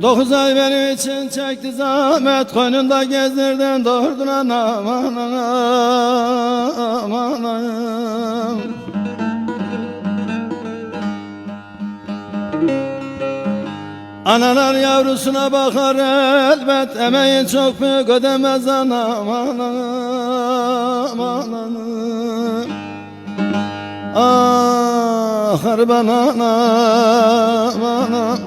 9 ay benim için çekti zahmet, koynunda gezdirdin doğurdun anam anam anam. Analar yavrusuna bakar elbet, emeğin çok büyük ödemez anam anam anam. Ah harban anam anam.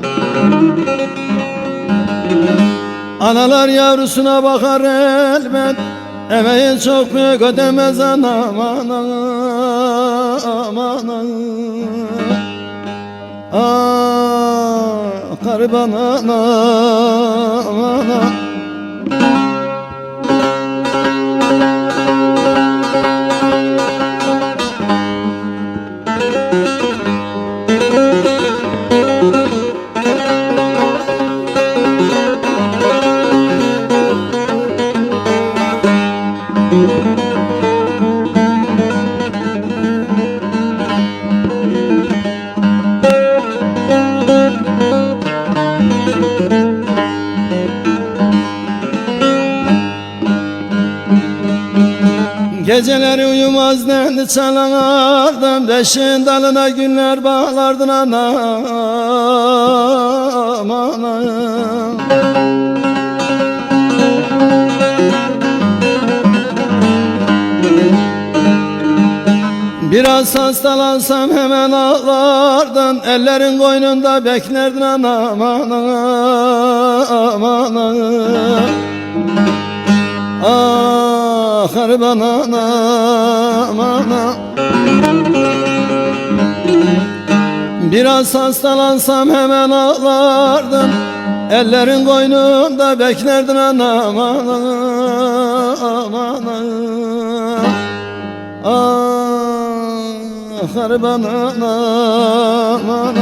Analar yavrusuna bakar elbet, emeğin çok büyük ödemez anam anam anam. Ah harban anam anam. Geceleri uyumaz nendi çalardım, beşiğin dalına günler bağlardın anam anam. Biraz hastalansam hemen ağlardın, ellerin koynunda beklerdin anam anam anam. Ah harban anam anam. Biraz hastalansam hemen ağlardın, ellerin koynunda beklerdin anam anam anam. Ah harban anam anam.